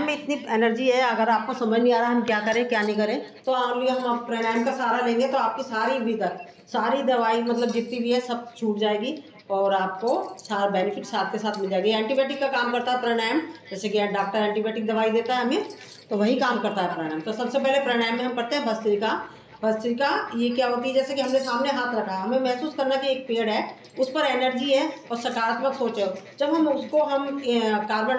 प्राणायाम में इतनी एनर्जी है, अगर आपको समझ नहीं आ रहा हम क्या करें क्या नहीं करें, तो ओनली हम प्राणायाम का सहारा लेंगे तो आपकी सारी विगत, सारी दवाई मतलब जितनी भी है सब छूट जाएगी और आपको सारा बेनिफिट साथ के साथ मिल जाएगी। एंटीबायोटिक का काम करता है प्राणायाम, जैसे कि डॉक्टर एंटीबायोटिक दवाई देता है हमें, तो वही काम करता है प्राणायाम। तो सबसे पहले प्राणायाम में हम करते हैं भस्त्रिका। भस्त्रिका ये क्या होती है, जैसे कि हमने सामने हाथ रखा, हमें महसूस करना कि एक पेड़ है, उस पर एनर्जी है और सकारात्मक सोच है। जब हम उसको कार्बन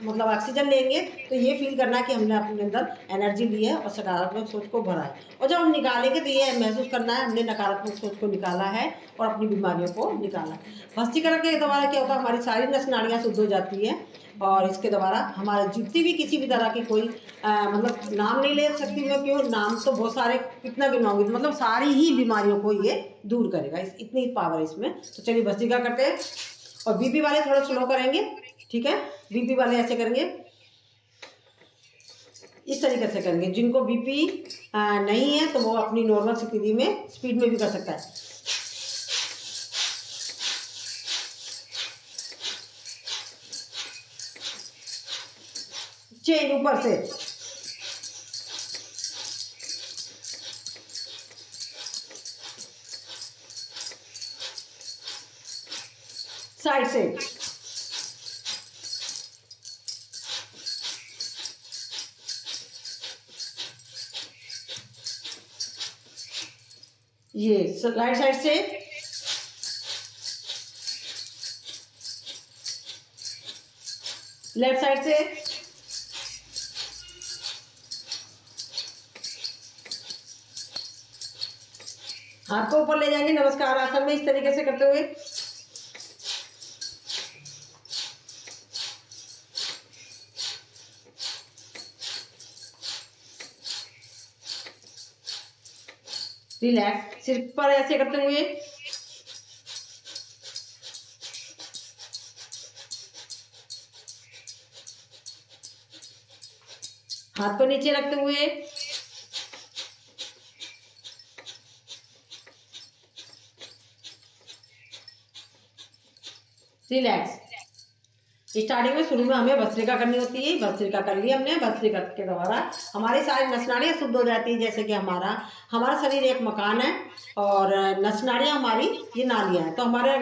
मतलब ऑक्सीजन लेंगे तो ये फील करना कि हमने अपने अंदर एनर्जी ली है और सकारात्मक सोच को भरा है, और जब हम निकालेंगे तो ये महसूस करना है हमने नकारात्मक सोच को निकाला है और अपनी बीमारियों को निकाला है। भस्त्रिका के द्वारा क्या होता है, हमारी सारी नस नाड़ियाँ शुद्ध हो जाती है और इसके द्वारा हमारे जितनी भी किसी भी तरह की कोई मतलब नाम नहीं ले सकती मैं, क्यों, नाम तो बहुत सारे कितना गिनाऊंगी, मतलब सारी ही बीमारियों को ये दूर करेगा, इतनी पावर इसमें। तो चलिए भस्त्रिका करते हैं। और बीपी वाले थोड़ा स्लो करेंगे, ठीक है, बीपी वाले ऐसे करेंगे, इस तरीके से करेंगे। जिनको बीपी नहीं है तो वो अपनी नॉर्मल स्थिति में स्पीड में भी कर सकता है। चेन ऊपर से, साइड से, ये राइट साइड से, लेफ्ट साइड से, हाथ को ऊपर ले जाएंगे नमस्कार आसन में, इस तरीके से करते हुए। रिलैक्स, सिर पर ऐसे करते हुए, हाथ को नीचे रखते हुए, रिलैक्स। स्टार्टिंग में शुरू में हमें भस्त्रिका करनी होती है, भस्त्रिका कर ली हमने, भस्त्रिका के द्वारा हमारी सारी नस नाड़ियाँ शुद्ध हो जाती है। जैसे कि हमारा शरीर एक मकान है और नस नाड़ियाँ हमारी ये नालियाँ हैं, तो हमारे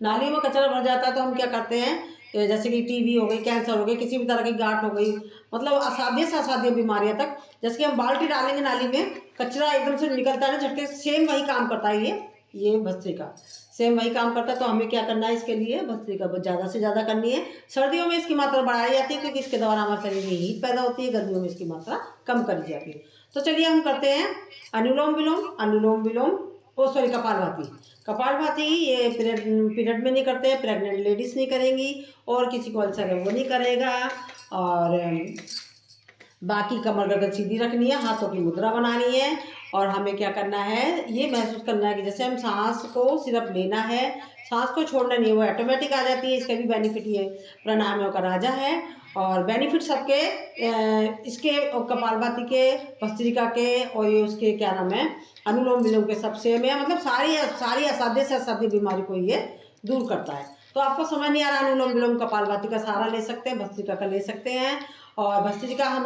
नालियों में कचरा भर जाता है तो हम क्या करते हैं, जैसे कि टीबी हो गई, कैंसर हो गई, किसी भी तरह की गांठ हो गई, मतलब असाध्य से असाध्य बीमारियां तक, जैसे कि हम बाल्टी डालेंगे नाली में, कचरा एकदम से निकलता है ना झटके, सेम वही काम करता है ये भस्त्रिका, सेम वही काम करता है। तो हमें क्या करना है, इसके लिए भस्त्रिका ज़्यादा से ज़्यादा करनी है। सर्दियों में इसकी मात्रा बढ़ाई जाती है क्योंकि इसके द्वारा हमारे शरीर में हीट पैदा होती है, गर्मियों में इसकी मात्रा कम करी जाती है। तो चलिए हम करते हैं अनुलोम विलोम, अनुलोम विलोम, ओ सॉरी कपालभाति। कपालभाति ये पीरियड में नहीं करते, प्रेग्नेंट लेडीज नहीं करेंगी और किसी को अल्सर है वो नहीं करेगा। और बाकी कमर गर्दन सीधी रखनी है, हाथों की मुद्रा बनानी है और हमें क्या करना है, ये महसूस करना है कि जैसे हम सांस को सिर्फ लेना है, सांस को छोड़ना नहीं है, वो ऑटोमेटिक आ जाती है। इसका भी बेनिफिट ये प्राणायाम का राजा है और बेनिफिट सबके इसके कपालभाति के, भस्त्रिका के और ये उसके क्या नाम है अनुलोम विलोम के सब सेम है, मतलब सारी असाध्य से असाध्य बीमारी को ये दूर करता है। तो आपको समझ नहीं आ रहा, अनुलोम विलोम कपालभाति का सहारा ले सकते हैं, भस्त्रिका का ले सकते हैं और भस्त्रिका हम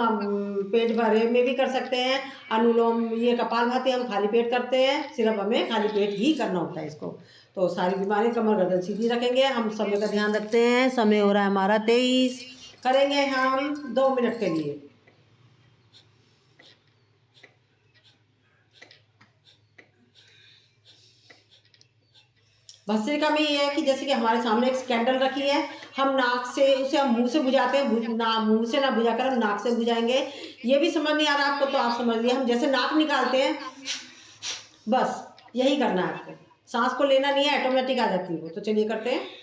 पेट भरे में भी कर सकते हैं। अनुलोम ये कपालभाति हम खाली पेट करते हैं, सिर्फ हमें खाली पेट ही करना होता है इसको। तो सारी बीमारी, कमर गर्दन सीधी रखेंगे। हम समय का ध्यान रखते हैं, समय हो रहा है हमारा 23, करेंगे हम 2 मिनट के लिए। भस्त्रिका में ये है कि जैसे कि हमारे सामने एक कैंडल रखी है, हम नाक से उसे हम मुंह से बुझाते हैं, मुंह से ना बुझाकर हम नाक से बुझाएंगे। ये भी समझ नहीं आ रहा आपको तो आप समझ लिया, हम जैसे नाक निकालते हैं बस यही करना है आपको, सांस को लेना नहीं है, ऑटोमेटिक आ जाती है वो। तो चलिए करते हैं।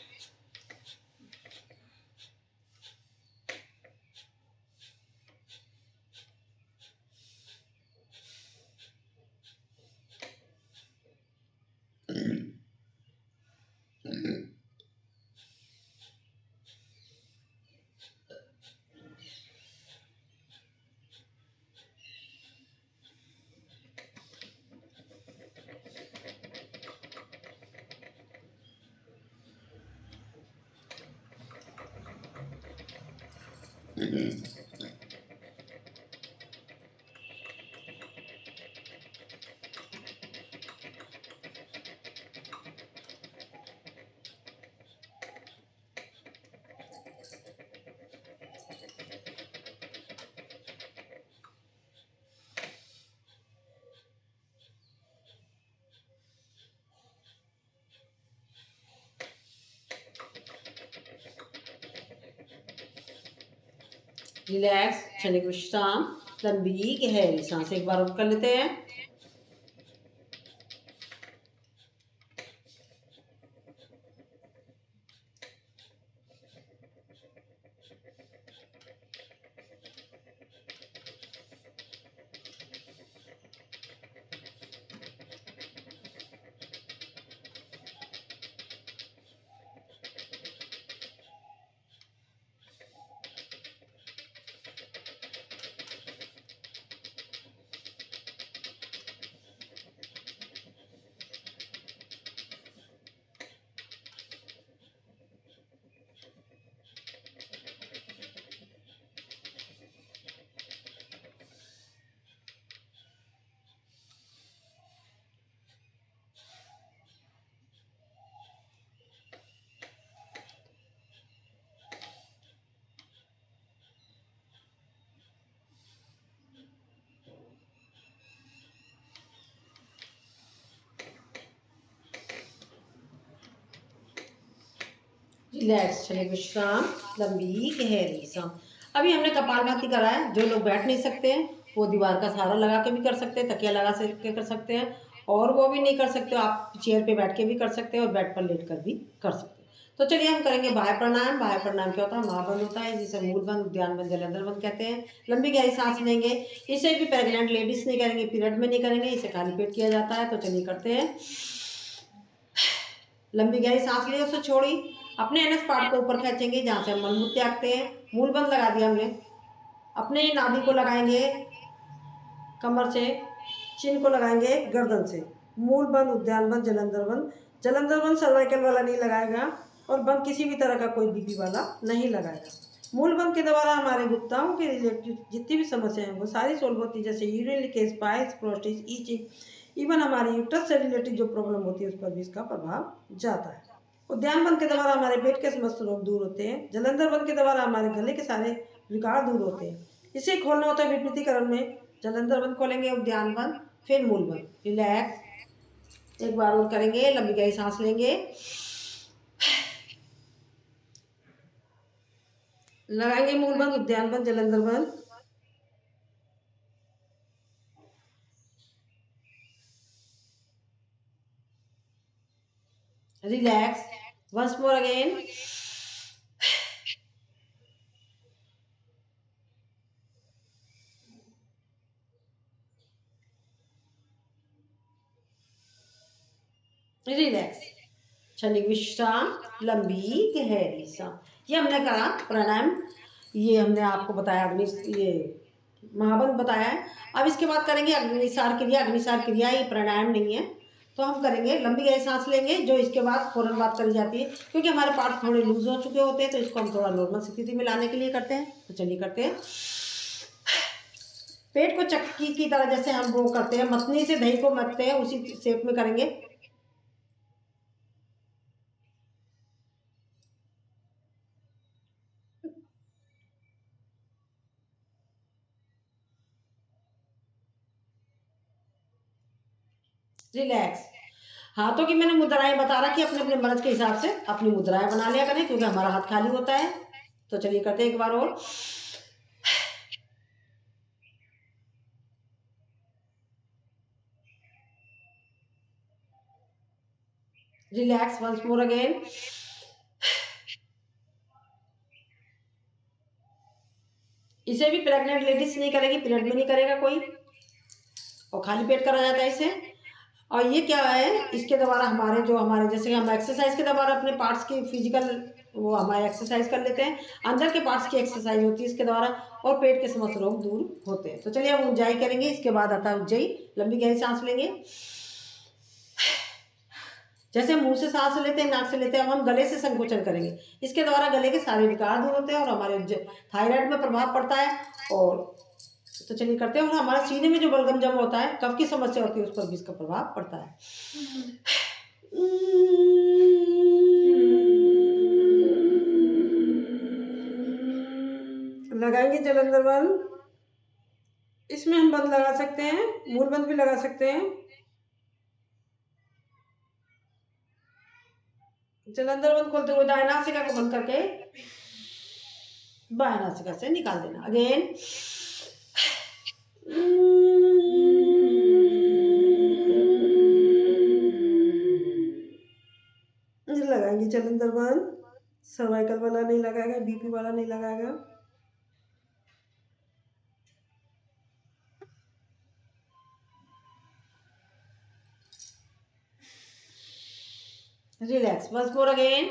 रिलैक्स, क्षणिक विश्राम, लंबी गहरी सांस एक बार और कर लेते हैं। रिलैक्स, क्षणिक विश्राम, लंबी गहरी सांस। अभी हमने कपालभाति करा है। जो लोग बैठ नहीं सकते हैं वो दीवार का सहारा लगा के भी कर सकते हैं, तकिया लगा के कर सकते हैं, और वो भी नहीं कर सकते आप चेयर पे बैठ के भी कर सकते हैं और बेड पर लेट कर भी कर सकते हैं। तो चलिए हम करेंगे बाह्य प्राणायाम। बाह्य प्राणायाम क्या होता है? महाबंद होता है, जिसे मूल बंद, उद्यान बंद, जलंधर बंद कहते हैं। लंबी गहरी सांस लेंगे। इसे भी प्रेग्नेंट लेडीज नहीं करेंगे, पीरियड में नहीं करेंगे, इसे खाली पेट किया जाता है। तो चलिए करते हैं। लंबी गहरी सांस ली, उसे छोड़ी, अपने एनएस पार्ट को ऊपर खींचेंगे जहाँ से हम मलमूत्र त्यागते हैं। मूल बंद लगा दिया हमने। अपने नाभि को लगाएंगे कमर से, चिन्ह को लगाएंगे गर्दन से। मूल बंद, उद्यान बंद, जलंधर बंद। जलंधर बंद सर्वाइकल वाला नहीं लगाएगा और बंद किसी भी तरह का कोई बीपी वाला नहीं लगाएगा। मूल बंद के द्वारा हमारे गुप्ताओं के रिलेटेड जितनी भी समस्या है वो सारी सोल्व होती है, जैसे urine leakage, piles, prostate, itching, even हमारी यूट्रस से रिलेटेड जो प्रॉब्लम होती है उस पर भी इसका प्रभाव जाता है। उद्यान बंद के द्वारा हमारे पेट के समस्त रोग दूर होते हैं। जलंधर बंद के द्वारा हमारे गले के सारे विकार दूर होते हैं। इसे खोलना होता है विपरीतीकरण में। जलंधर बंद खोलेंगे, उद्यान बंद, फिर मूल बंद। रिलैक्स, एक बार और करेंगे। लंबी गहरी सांस लेंगे, लगाएंगे मूल बंद, उद्यान बंद, जलंधर बंद। Relax, once more again. Relax, क्षणिक विश्राम, लंबी गहरी सांस। ये हमने करा प्राणायाम। ये हमने आपको बताया ये महाबंद बताया है। अब इसके बाद करेंगे अग्निसार क्रिया। अग्निसार क्रिया ये प्राणायाम नहीं है। तो हम करेंगे लंबी गहरी सांस लेंगे, जो इसके बाद फौरन बात करी जाती है, क्योंकि हमारे पार्ट थोड़े लूज हो चुके होते हैं, तो इसको हम थोड़ा नॉर्मल स्थिति में लाने के लिए करते हैं। तो चलिए करते हैं। पेट को चक्की की तरह जैसे हम वो करते हैं, मथनी से दही को मथते हैं, उसी शेप में करेंगे। रिलैक्स, हाथों की मैंने मुद्राएं बता रखी, अपने अपने मर्ज के हिसाब से अपनी मुद्राएं बना लिया करें, क्योंकि हमारा हाथ खाली होता है। तो चलिए करते हैं एक बार और। Relax, once more again. इसे भी प्रेग्नेंट लेडीज नहीं करेगी, पीरियड में नहीं करेगा कोई, और खाली पेट करा जाता है इसे। और ये क्या है, इसके द्वारा हमारे जो हमारे जैसे हम एक्सरसाइज के द्वारा अपने पार्ट्स की फिजिकल वो हमारे एक्सरसाइज कर लेते हैं, अंदर के पार्ट्स की एक्सरसाइज होती है इसके द्वारा, और पेट के समस्त रोग दूर होते हैं। तो चलिए हम उज्जाई करेंगे। इसके बाद आता है उज्जई। लंबी गहरी सांस लेंगे, जैसे मुंह से सांस लेते हैं, नाक से लेते हैं, अब हम गले से संकोचन करेंगे। इसके द्वारा गले के सारे विकार दूर होते हैं और हमारे थायराइड में प्रभाव पड़ता है। और तो चलिए करते हैं। और हमारे सीने में जो बलगम जम होता है, कफ की समस्या होती है, उस पर भी इसका प्रभाव पड़ता है। लगाएंगे जलंधर बंद। इसमें हम बंद लगा सकते हैं, मूल बंद भी लगा सकते हैं। जलंधर बंद खोलते हुए दाएं नासिका को बंद करके बाएं नासिका से निकाल देना। अगेन लगाएंगे जालंधर बंद, सर्वाइकल वाला नहीं लगाएगा, बीपी वाला नहीं लगाएगा। Relax, once more again।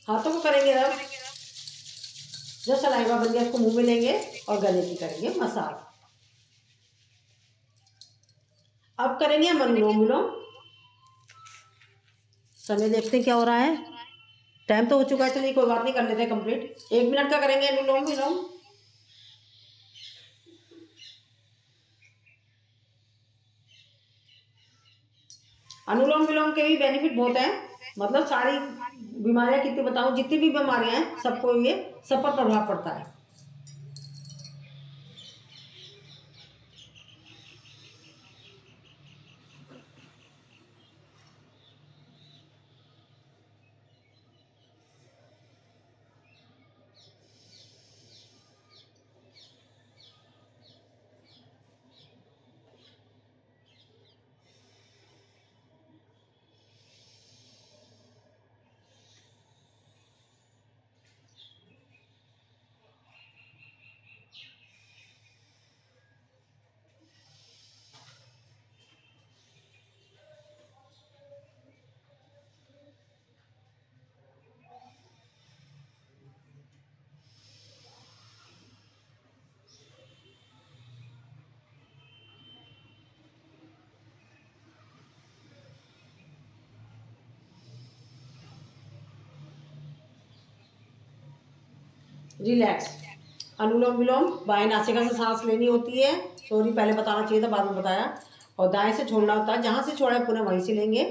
हाथों को करेंगे अब, जो सलाइवा बन गया उसको मुंह में लेंगे और गले की करेंगे मसाज। अब करेंगे हम अनुलोम विलोम। समय देखते हैं क्या हो रहा है, टाइम तो हो चुका है, चलिए कोई बात नहीं, कर लेते हैं कंप्लीट। 1 मिनट का करेंगे अनुलोम विलोम। अनुलोम विलोम के भी बेनिफिट बहुत है, मतलब सारी बीमारियां कितनी बताऊं, जितनी भी बीमारियां हैं सबको ये सब पर प्रभाव पड़ता है। रिलैक्स, अनुलोम विलोम बाएं नासिका से सांस लेनी होती है, सॉरी पहले बताना चाहिए था, बाद में बताया। और दाएं से छोड़ना होता है, जहां से छोड़ा है पुनः वहीं से लेंगे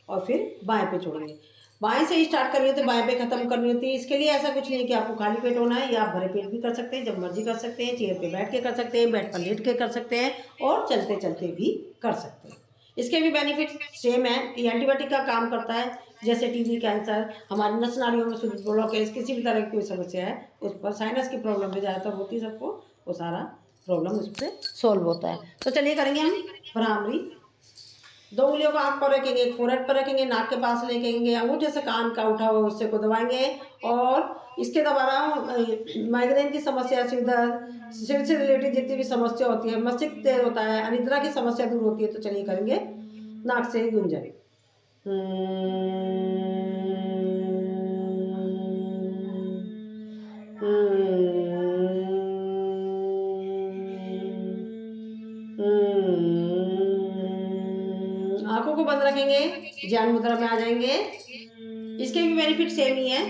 और फिर बाएं पे छोड़ेंगे। बाएं से ही स्टार्ट करनी होती है, बाएं पे खत्म करनी होती है। इसके लिए ऐसा कुछ नहीं है कि आपको खाली पेट होना है, या आप भरे पेट भी कर सकते हैं, जब मर्जी कर सकते हैं। चेयर पे बैठ के कर सकते हैं, बेड पर लेट के कर सकते हैं, और चलते चलते भी कर सकते हैं। इसके भी बेनिफिट सेम है कि एंटीबायोटिक का काम करता है, जैसे टीबी, कैंसर, हमारी नस नाड़ियों में शुद्ध ब्लॉकेज, किसी भी तरह की कोई समस्या है उस पर, साइनस की प्रॉब्लम भी ज़्यादातर होती है सबको, वो सारा प्रॉब्लम उससे सॉल्व होता है। तो चलिए करेंगे हम भ्रामरी। 2 उंगलियों को आँख पर रखेंगे, एक फोrehead पर रखेंगे, नाक के पास लेकेंगे, अंगूठे से कान का उठा हुआ उससे को दबाएंगे। और इसके द्वारा माइग्रेन की समस्या, सिर दर्द, सिर से रिलेटेड जितनी भी समस्या होती है, मस्तिष्क तेज होता है, अनिद्रा की समस्या दूर होती है। तो चलिए करेंगे नाक से गुंजन। आंखों को बंद रखेंगे, ज्ञान मुद्रा में आ जाएंगे। इसके भी बेनिफिट सेम ही है।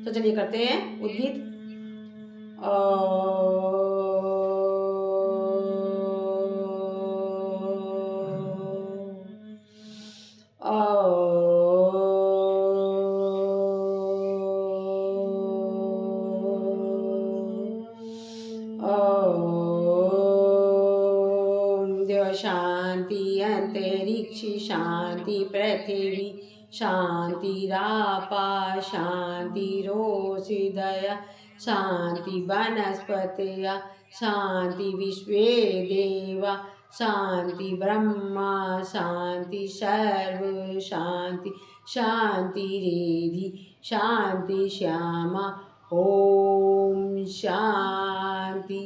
तो चलिए करते हैं उद्गीत। शांति अंतरिक्ष शांति, पृथ्वी शांतिरापा शांतिरोषधय शांति, वनस्पतय शांति, विश्वे देवा शांति, ब्रह्मा शांति, सर्व शांति शांतिरेधि शांति श्यामा। ओम शांति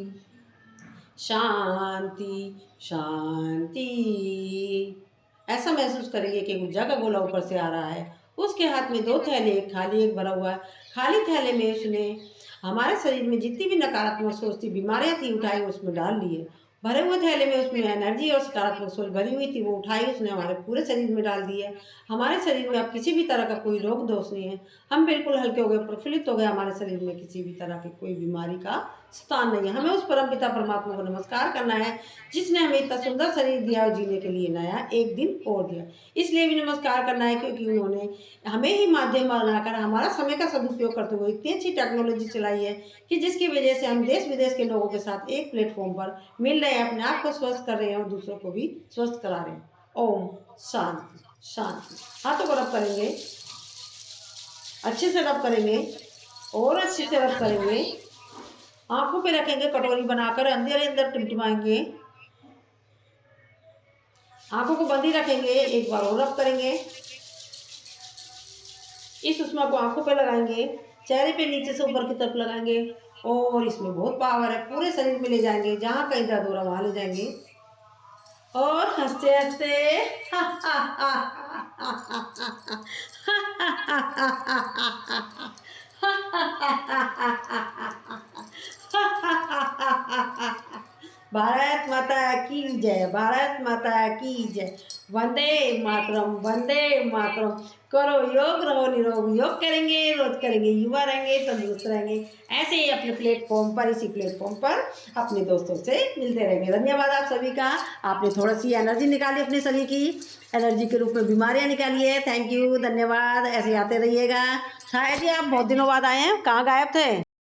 शांति शांति। ऐसा महसूस करेंगे कि ऊर्जा का गोला ऊपर से आ रहा है। उसके हाथ में 2 थैले, एक खाली एक भरा हुआ है। खाली थैले में उसने हमारे शरीर में जितनी भी नकारात्मक सोच थी, बीमारियां थी, उठाई उसमें डाल लिए। भरे हुए थैले में उसमें एनर्जी और सकारात्मक सोच भरी हुई थी, वो उठाई उसने हमारे पूरे शरीर में डाल दी है। हमारे शरीर में अब किसी भी तरह का कोई रोग दोष नहीं है, हम बिल्कुल हल्के हो गए, प्रफुल्लित हो गए। हमारे शरीर में किसी भी तरह की कोई बीमारी का स्थान नहीं है। हमें उस परम पिता परमात्मा को नमस्कार करना है जिसने हमें इतना सुंदर शरीर दिया और जीने के लिए नया एक दिन और दिया। इसलिए भी नमस्कार करना है क्योंकि उन्होंने हमें ही माध्यम बनाकर हमारा समय का सदुपयोग करते हुए इतनी अच्छी टेक्नोलॉजी चलाई है कि जिसकी वजह से हम देश विदेश के लोगों के साथ एक प्लेटफॉर्म पर मिल रहे हैं, अपने आप को स्वस्थ कर रहे हैं और दूसरों को भी स्वस्थ करा रहे हैं। ओम शांति शांति। हाथों को रब करेंगे, अच्छे से रब करेंगे और अच्छे से रब करेंगे। आंखों पे रखेंगे कटोरी बनाकर, अंदर अंदर टिमटिमाएंगे। आंखों को बंद ही रखेंगे, एक बार और रब करेंगे। इस उष्मा को आंखों पे लगाएंगे, चेहरे पे नीचे से ऊपर की तरफ लगाएंगे और इसमें बहुत पावर है, पूरे शरीर में ले जाएंगे, जहाँ कहीं दर्द हो रहा वहां ले जाएंगे और हंसते हंसते भारत माता की जय, भारत माता की जय। वंदे मातरम, वंदे मातरम। करो योग, रहो निरोग। योग करेंगे, रोज करेंगे, युवा रहेंगे, तंदुरुस्त रहेंगे। ऐसे ही अपने प्लेटफॉर्म पर, इसी प्लेटफॉर्म पर अपने दोस्तों से मिलते रहेंगे। धन्यवाद आप सभी का। आपने थोड़ा सी एनर्जी निकाली अपने शरीर की, एनर्जी के रूप में बीमारियां निकाली है। थैंक यू, धन्यवाद। ऐसे आते रहिएगा। शायद ही आप बहुत दिनों बाद आए हैं, कहाँ गायब थे?